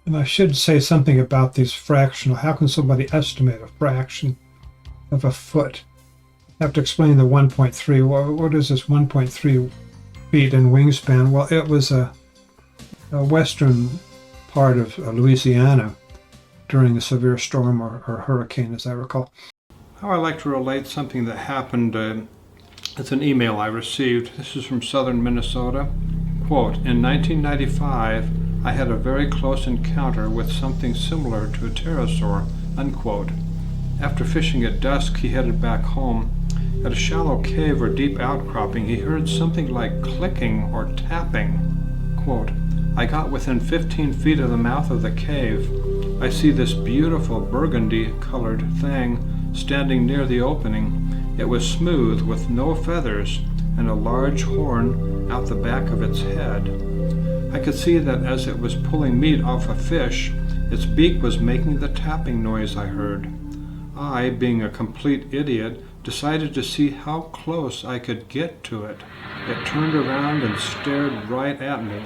And I should say something about these fractional. How can somebody estimate a fraction of a foot? I have to explain the 1.3. What is this 1.3 feet in wingspan? Well, it was a western part of Louisiana during a severe storm or hurricane, as I recall. How I like to relate something that happened, it's an email I received. This is from southern Minnesota. Quote, in 1995, I had a very close encounter with something similar to a pterosaur, unquote. After fishing at dusk, he headed back home. At a shallow cave or deep outcropping, he heard something like clicking or tapping. Quote, I got within 15 feet of the mouth of the cave. I see this beautiful burgundy-colored thing standing near the opening. It was smooth with no feathers and a large horn out the back of its head. I could see that as it was pulling meat off a fish, its beak was making the tapping noise I heard. I, being a complete idiot, decided to see how close I could get to it. It turned around and stared right at me.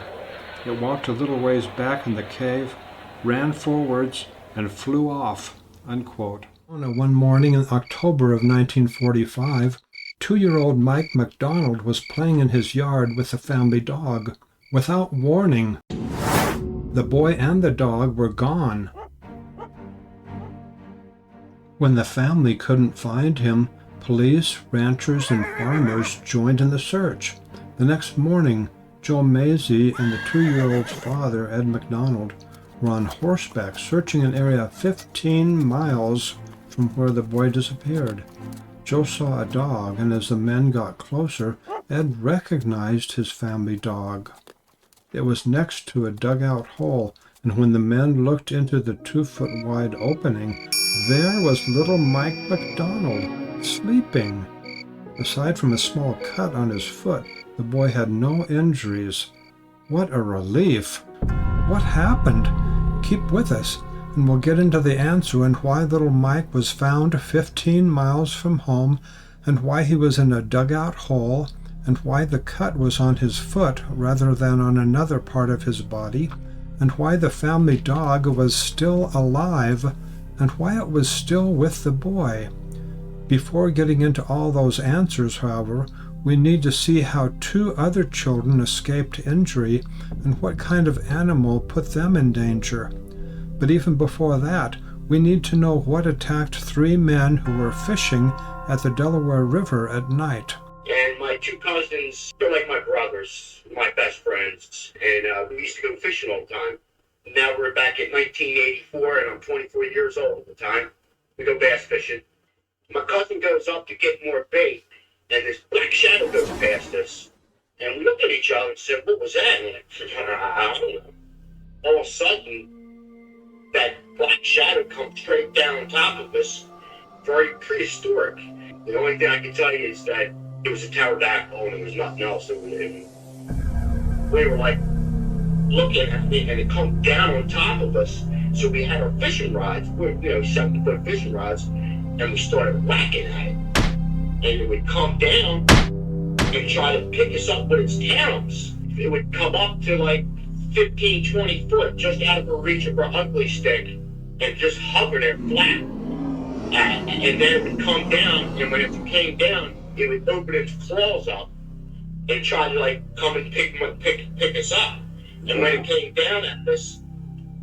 It walked a little ways back in the cave, ran forwards, and flew off, unquote. One morning in October of 1945, 2-year-old Mike McDonald was playing in his yard with the family dog. Without warning, the boy and the dog were gone. When the family couldn't find him, police, ranchers, and farmers joined in the search. The next morning, Joe Mazie and the 2-year-old's father, Ed McDonald, were on horseback searching an area 15 miles from where the boy disappeared. Joe saw a dog, and as the men got closer, Ed recognized his family dog. It was next to a dugout hole, and when the men looked into the 2-foot-wide opening, there was little Mike McDonald, sleeping. Aside from a small cut on his foot, the boy had no injuries. What a relief! What happened? Keep with us, and we'll get into the answer and why little Mike was found 15 miles from home, and why he was in a dugout hole, and why the cut was on his foot rather than on another part of his body, and why the family dog was still alive, and why it was still with the boy. Before getting into all those answers, however, we need to see how 2 other children escaped injury and what kind of animal put them in danger. But even before that, we need to know what attacked 3 men who were fishing at the Delaware River at night. And my 2 cousins, they're like my brothers, my best friends, and we used to go fishing all the time. Now we're back in 1984, and I'm 24 years old at the time. We go bass fishing. My cousin goes up to get more bait, and this black shadow goes past us. And we looked at each other and said, what was that? And I don't know. All of a sudden, that black shadow comes straight down on top of us, very prehistoric. The only thing I can tell you is that it was a pterodactyl and there was nothing else. We were like looking at it and it come down on top of us. So we had our fishing rods, 70-foot fishing rods, and we started whacking at it. And it would come down and try to pick us up with its talons. It would come up to like 15, 20 foot just out of the reach of our ugly stick and just hover there flat. And then it would come down, and when it came down, it would open its claws up and try to like come and pick us up. And when it came down at us,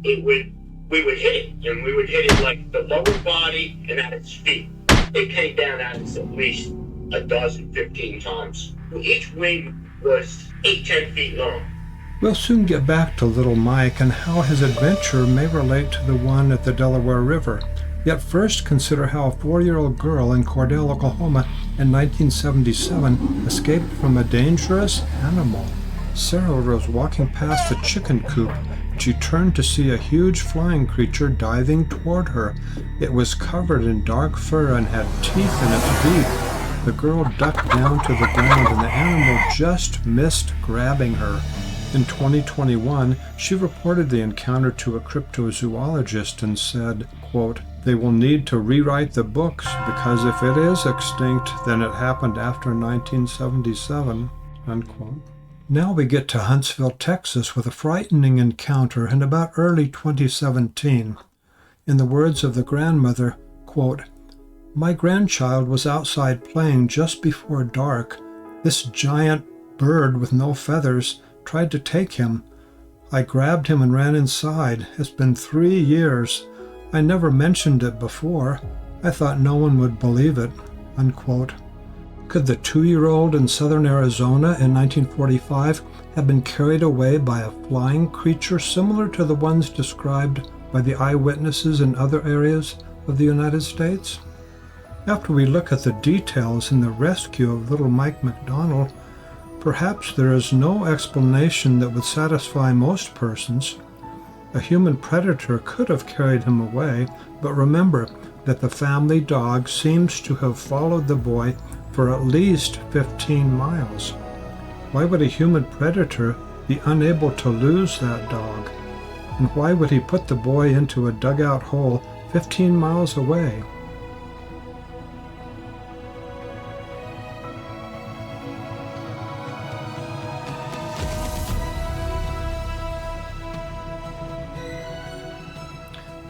we would hit it, and we would hit it like the lower body and at its feet. It came down at us at least 12, 15 times. Each wing was 8-10 feet long. We'll soon get back to little Mike and how his adventure may relate to the one at the Delaware River. Yet first consider how a 4-year-old girl in Cordell, Oklahoma in 1977 escaped from a dangerous animal. Sarah was walking past the chicken coop. She turned to see a huge flying creature diving toward her. It was covered in dark fur and had teeth in its beak. The girl ducked down to the ground and the animal just missed grabbing her. In 2021, she reported the encounter to a cryptozoologist and said, quote, "They will need to rewrite the books because if it is extinct, then it happened after 1977, unquote. Now we get to Huntsville, Texas, with a frightening encounter in about early 2017. In the words of the grandmother, quote, "My grandchild was outside playing just before dark. This giant bird with no feathers tried to take him. I grabbed him and ran inside. It's been 3 years. I never mentioned it before. I thought no one would believe it," unquote. Could the 2-year-old in southern Arizona in 1945 have been carried away by a flying creature similar to the ones described by the eyewitnesses in other areas of the United States? After we look at the details in the rescue of little Mike McDonald, perhaps there is no explanation that would satisfy most persons. A human predator could have carried him away, but remember that the family dog seems to have followed the boy for at least 15 miles. Why would a human predator be unable to lose that dog? And why would he put the boy into a dugout hole 15 miles away?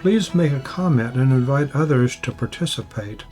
Please make a comment and invite others to participate.